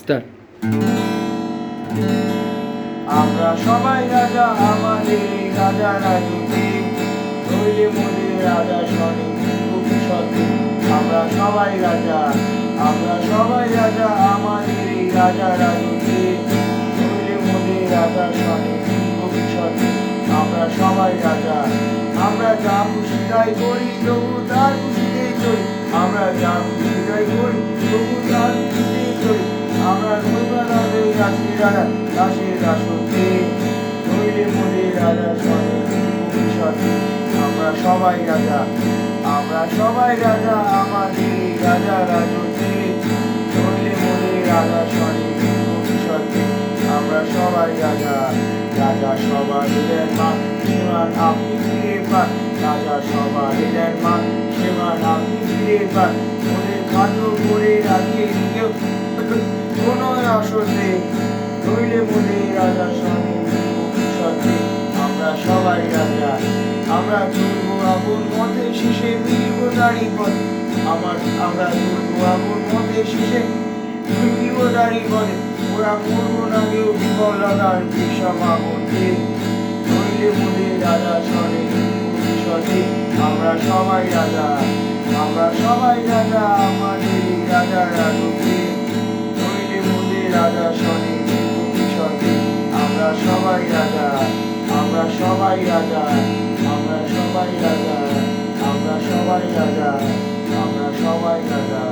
Start. আমরা সবাই রাজা আমাদের এই রাজা রাজুতে, নইলে মোদের রাজা শনি ভবিষ্যতে। আমরা সবাই রাজা, আমরা সবাই রাজা আমাদের এই রাজা রাজুতে, নইলে মোদের রাজা শনি ভবিষ্যতে। আমরা সবাই রাজা, আমরা যা খুশি তাই করি তবু তার খুশিতেই চলি। আমরা যা খুশি তাই করি তবু তার খুশিতেই চলি। আমরা নৈবাদের রাশি রাজা রাশের রাসতে, নইলে মোদের রাজা শনি ভবিষ্যতে। আমরা সবাই রাজা, আমরা সবাই রাজা আমাদের এই রাজা রাজতে, নইলে মোদের রাজা শনি ভবিষ্যতে। আমরা সবাই রাজা, রাজা সবার এলেন মা সেবার আপনি ফিরে পান। রাজা সবার এলেন মা সেবার আপনি ফিরে পান। মোদের খাদ্য করে রাখিয়ে কেউ কোনো আসতে, নইলে মোদের রাজা শনি ভবিষ্যতে। আমরা সবাই রাজা, আমরা চলবো আপন মতে শেষে মিলব দাড়ি পথে। আমরা চলবো আপন মতে শেষে মিলব দাড়ি পথে। ওরা মরবো না কেউ বিফলতার বিষমাবতে, নইলে মোদের রাজা শনি ভবিষ্যতে। আমরা সবাই রাজা, আমরা সবাই রাজা আমাদের এই রাজা রাজতে, নইলে মোদের রাজা শনি ভবিষ্যতে। আমরা সবাই রাজা, আমরা সবাই রাজা, আমরা সবাই রাজা, আমরা সবাই রাজা, আমরা সবাই রাজা,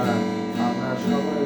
আমরা সবাই